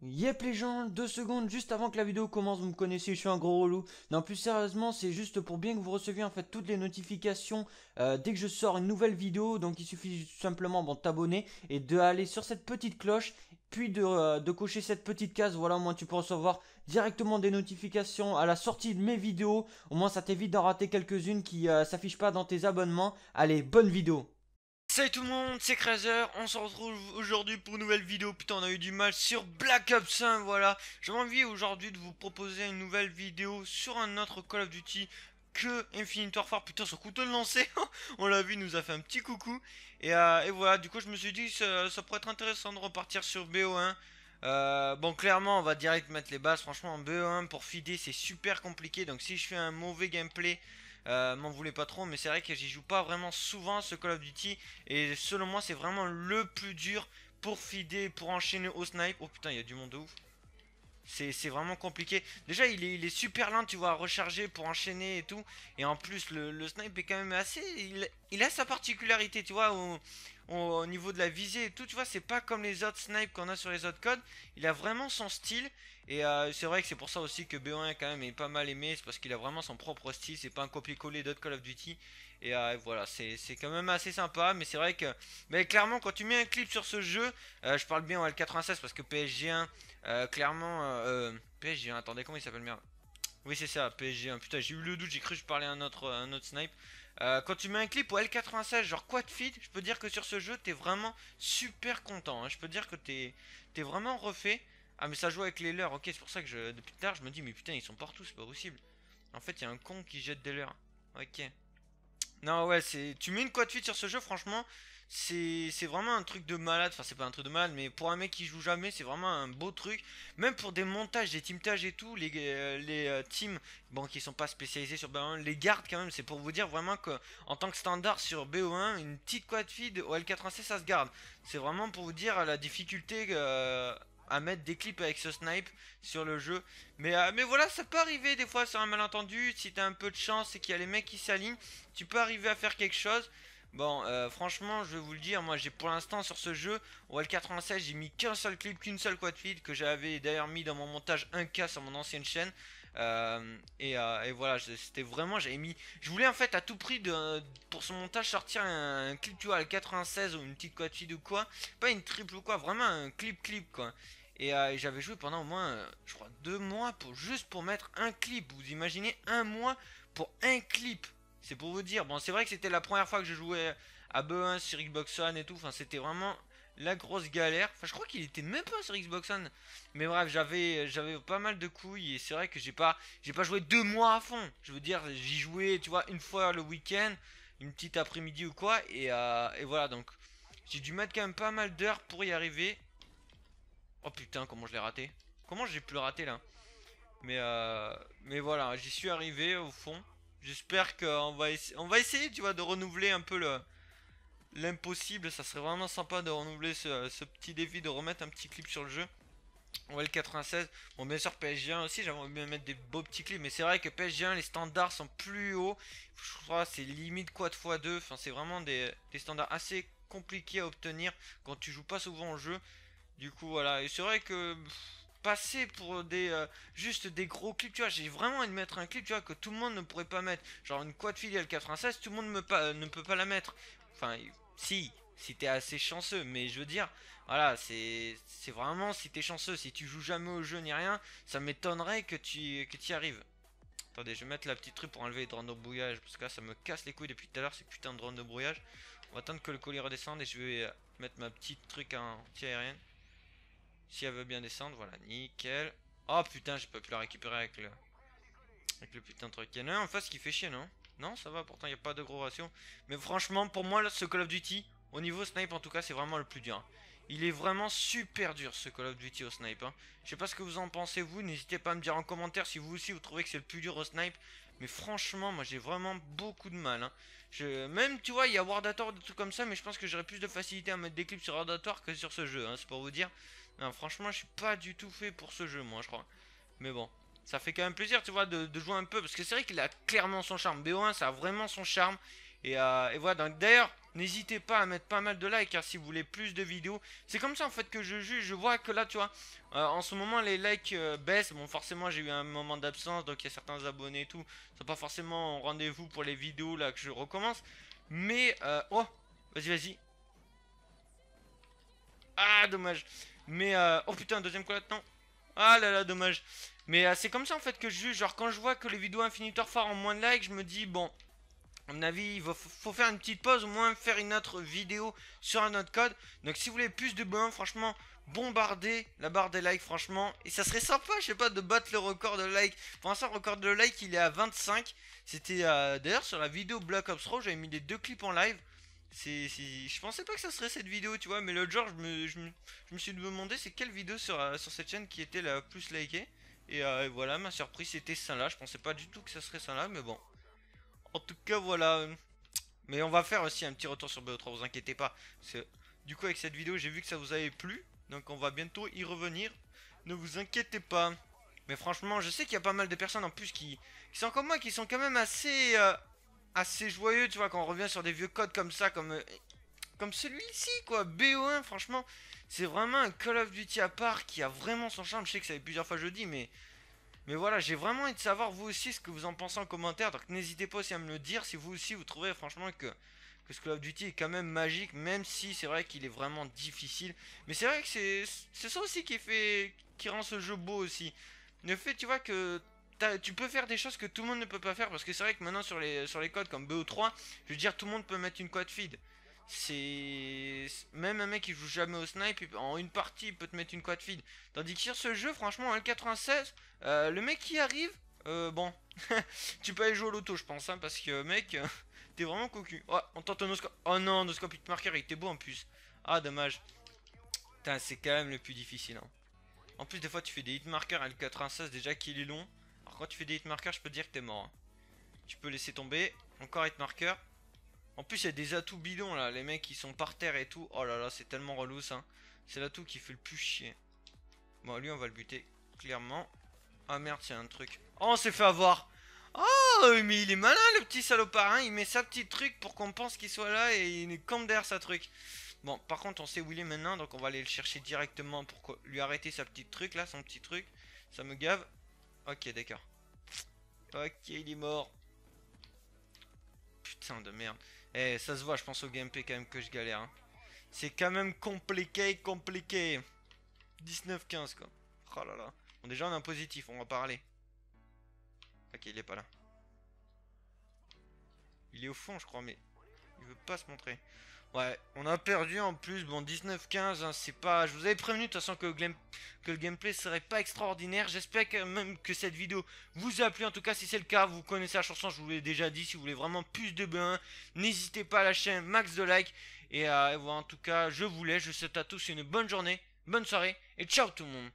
Yep les gens, 2 secondes juste avant que la vidéo commence, vous me connaissez, je suis un gros relou. Non, plus sérieusement, c'est juste pour bien que vous receviez en fait toutes les notifications dès que je sors une nouvelle vidéo. Donc il suffit simplement de t'abonner et d'aller sur cette petite cloche, puis de cocher cette petite case. Voilà, au moins tu peux recevoir directement des notifications à la sortie de mes vidéos. Au moins ça t'évite d'en rater quelques-unes qui s'affichent pas dans tes abonnements. Allez, bonne vidéo. Salut tout le monde, c'est Crazer, on se retrouve aujourd'hui pour une nouvelle vidéo. Putain, on a eu du mal sur Black Ops 1, voilà. J'ai envie aujourd'hui de vous proposer une nouvelle vidéo sur un autre Call of Duty que Infinite Warfare. Putain, son couteau de lancer, on l'a vu, il nous a fait un petit coucou. Et voilà, du coup je me suis dit que ça pourrait être intéressant de repartir sur BO1. Bon, clairement, on va direct mettre les bases. Franchement, en BO1 pour feeder, c'est super compliqué. Donc, si je fais un mauvais gameplay, m'en voulez pas trop. Mais c'est vrai que j'y joue pas vraiment souvent ce Call of Duty. Et selon moi, c'est vraiment le plus dur pour feeder, pour enchaîner au snipe. Oh putain, il y a du monde de ouf. C'est vraiment compliqué. Déjà, il est super lent, tu vois, à recharger pour enchaîner et tout. Et en plus, le snipe est quand même assez. Il a sa particularité, tu vois, au niveau de la visée et tout. Tu vois, c'est pas comme les autres snipes qu'on a sur les autres codes. Il a vraiment son style. Et c'est vrai que c'est pour ça aussi que BO1 quand même est pas mal aimé. C'est parce qu'il a vraiment son propre style. C'est pas un copier-coller d'autres Call of Duty. Et voilà, c'est quand même assez sympa. Mais c'est vrai que, mais clairement, quand tu mets un clip sur ce jeu, je parle bien en L96 parce que PSG1. Clairement, PSG1, attendez, comment il s'appelle, merde? Oui, c'est ça, PSG1. Putain, j'ai eu le doute, j'ai cru que je parlais à un autre snipe. Quand tu mets un clip au L96, genre quad feed, je peux dire que sur ce jeu, t'es vraiment super content, hein. Je peux dire que t'es vraiment refait. Ah, mais ça joue avec les leurs, ok, c'est pour ça que depuis tard, je me dis, mais putain, ils sont partout, c'est pas possible. En fait, il y a un con qui jette des leurs. Ok. Non, ouais, tu mets une quad feed sur ce jeu, franchement, c'est vraiment un truc de malade. Enfin, c'est pas un truc de malade, mais pour un mec qui joue jamais, c'est vraiment un beau truc. Même pour des montages, des teamtages et tout, les teams, bon, qui sont pas spécialisés sur BO1, les gardent quand même. C'est pour vous dire vraiment que en tant que standard sur BO1, une petite quad feed au L96, ça se garde. C'est vraiment pour vous dire la difficulté à mettre des clips avec ce snipe sur le jeu. Mais voilà, ça peut arriver des fois sur un malentendu. Si t'as un peu de chance et qu'il y a les mecs qui s'alignent, tu peux arriver à faire quelque chose. Bon, franchement, je vais vous le dire, moi j'ai pour l'instant sur ce jeu, au L96, j'ai mis qu'un seul clip, qu'une seule quad feed, que j'avais d'ailleurs mis dans mon montage 1K sur mon ancienne chaîne. Et voilà, c'était vraiment, j'avais mis. Je voulais en fait à tout prix pour ce montage sortir un clip, tu vois, à L96 ou une petite quad feed ou quoi. Pas une triple ou quoi, vraiment un clip quoi. Et j'avais joué pendant au moins, je crois, 2 mois juste pour mettre un clip. Vous imaginez un mois pour un clip? C'est pour vous dire. Bon, c'est vrai que c'était la première fois que je jouais à BE1 sur Xbox One et tout. Enfin, c'était vraiment la grosse galère. Enfin, je crois qu'il était même pas sur Xbox One. Mais bref, j'avais pas mal de couilles et c'est vrai que j'ai pas joué 2 mois à fond. Je veux dire, j'y jouais, tu vois, une fois le week-end, une petite après-midi ou quoi. Et voilà, donc j'ai dû mettre quand même pas mal d'heures pour y arriver. Oh putain, comment je l'ai raté? Comment j'ai pu le rater là? Mais voilà, j'y suis arrivé au fond. J'espère on va essayer, tu vois, de renouveler un peu l'impossible. Ça serait vraiment sympa de renouveler ce petit défi, de remettre un petit clip sur le jeu. On va le 96. Bon, bien sûr, PSG1 aussi, j'aimerais bien mettre des beaux petits clips. Mais c'est vrai que PSG1, les standards sont plus hauts. Je crois que c'est limite quad x2. Enfin, c'est vraiment des standards assez compliqués à obtenir quand tu joues pas souvent au jeu. Du coup, voilà. Et c'est vrai que passer pour juste des gros clips, tu vois, j'ai vraiment envie de mettre un clip, tu vois, que tout le monde ne pourrait pas mettre. Genre une quad filiale 96, tout le monde ne peut pas la mettre. Enfin, si t'es assez chanceux, mais je veux dire, voilà, c'est vraiment si t'es chanceux, si tu joues jamais au jeu ni rien, ça m'étonnerait que tu y arrives. Attendez, je vais mettre la petite truc pour enlever les drones de brouillage, parce que là ça me casse les couilles depuis tout à l'heure, ces putains de drones de brouillage. On va attendre que le colis redescende et je vais mettre ma petite truc anti-aérienne. Si elle veut bien descendre, voilà, nickel. Oh putain, j'ai pas pu la récupérer avec le putain de truc. Il y en a un en face qui fait chier, non? Non, ça va, pourtant il n'y a pas de gros ratio. Mais franchement, pour moi, là, ce Call of Duty, au niveau snipe en tout cas, c'est vraiment le plus dur. Il est vraiment super dur ce Call of Duty au snipe, hein. Je sais pas ce que vous en pensez vous, n'hésitez pas à me dire en commentaire si vous aussi vous trouvez que c'est le plus dur au snipe. Mais franchement, moi j'ai vraiment beaucoup de mal, hein. Même tu vois, il y a Wardator, des trucs comme ça, mais je pense que j'aurais plus de facilité à mettre des clips sur Wardator que sur ce jeu, hein, c'est pour vous dire. Non, franchement, je suis pas du tout fait pour ce jeu, moi, je crois. Mais bon, ça fait quand même plaisir, tu vois, de jouer un peu, parce que c'est vrai qu'il a clairement son charme. BO1, ça a vraiment son charme. Et voilà, donc d'ailleurs, N'hésitez pas à mettre pas mal de likes, car si vous voulez plus de vidéos. C'est comme ça en fait que je juge. Je vois que là, tu vois, en ce moment les likes baissent. Bon, forcément, j'ai eu un moment d'absence, donc il y a certains abonnés et tout. C'est pas forcément au rendez-vous pour les vidéos là que je recommence. Mais, oh, vas-y, vas-y. Ah, dommage. Mais, oh putain, deuxième collate, non. Ah là là, dommage. Mais c'est comme ça en fait que je juge. Genre, quand je vois que les vidéos Infinitor Far ont moins de likes, je me dis, bon, à mon avis, faut faire une petite pause, au moins faire une autre vidéo sur un autre code. Donc, si vous voulez plus de bonhommes, franchement, bombardez la barre des likes, franchement. Et ça serait sympa, je sais pas, de battre le record de likes. Pour l'instant, le record de likes, il est à 25. C'était d'ailleurs sur la vidéo Black Ops 3, j'avais mis les deux clips en live. Je pensais pas que ça serait cette vidéo, tu vois, mais l'autre jour, je me suis demandé c'est quelle vidéo sur cette chaîne qui était la plus likée. Et voilà, ma surprise c'était celle-là. Je pensais pas du tout que ça serait celle-là, mais bon. En tout cas, voilà. Mais on va faire aussi un petit retour sur BO3, vous inquiétez pas. Du coup, avec cette vidéo, j'ai vu que ça vous avait plu. Donc, on va bientôt y revenir. Ne vous inquiétez pas. Mais franchement, je sais qu'il y a pas mal de personnes en plus qui sont comme moi, qui sont quand même assez joyeux, tu vois, quand on revient sur des vieux codes comme ça, comme celui-ci, quoi. BO1, franchement, c'est vraiment un Call of Duty à part qui a vraiment son charme. Je sais que ça fait plusieurs fois que je le dis, mais voilà, j'ai vraiment envie de savoir vous aussi ce que vous en pensez en commentaire. Donc n'hésitez pas aussi à me le dire si vous aussi vous trouvez franchement que ce Call of Duty est quand même magique. Même si c'est vrai qu'il est vraiment difficile. Mais c'est vrai que c'est ça aussi qui rend ce jeu beau aussi. Le fait, tu vois, que tu peux faire des choses que tout le monde ne peut pas faire. Parce que c'est vrai que maintenant sur les codes comme BO3, je veux dire, tout le monde peut mettre une quad feed. Même un mec qui joue jamais au snipe, en une partie il peut te mettre une quad feed. Tandis que sur ce jeu, franchement, en L96, le mec qui arrive, bon, tu peux aller jouer au loto, je pense, hein, parce que mec, t'es vraiment cocu. Oh, on tente un noscope. Oh non, noscope hitmarker, il était beau en plus. Ah, dommage. Putain, c'est quand même le plus difficile, hein. En plus, des fois, tu fais des hitmarkers à L96 déjà qu'il est long. Alors, quand tu fais des hitmarkers, je peux te dire que t'es mort, hein. Tu peux laisser tomber. Encore hitmarker. En plus, il y a des atouts bidons là, les mecs qui sont par terre et tout. Oh là là, c'est tellement relou ça. C'est l'atout qui fait le plus chier. Bon, lui, on va le buter clairement. Ah merde, c'est un truc. Oh, on s'est fait avoir. Oh, mais il est malin le petit salopard, hein. Il met sa petite truc pour qu'on pense qu'il soit là et il est comme derrière sa truc. Bon, par contre, on sait où il est maintenant, donc on va aller le chercher directement pour lui arrêter sa petite truc là, son petit truc. Ça me gave. Ok, d'accord. Ok, il est mort. Putain de merde. Eh, ça se voit, je pense au gameplay quand même que je galère, hein. C'est quand même compliqué. 19-15 quoi. Oh là là. Bon, déjà on a un positif, on va parler. Ok, il est pas là. Il est au fond, je crois, mais il veut pas se montrer. Ouais, on a perdu en plus. Bon, 19-15, hein, c'est pas. Je vous avais prévenu de toute façon que le gameplay serait pas extraordinaire. J'espère quand même que cette vidéo vous a plu. En tout cas, si c'est le cas, vous connaissez la chanson, je vous l'ai déjà dit. Si vous voulez vraiment plus de B1, n'hésitez pas à lâcher un max de likes. Et voilà, en tout cas, je vous laisse. Je vous souhaite à tous une bonne journée, bonne soirée et ciao tout le monde.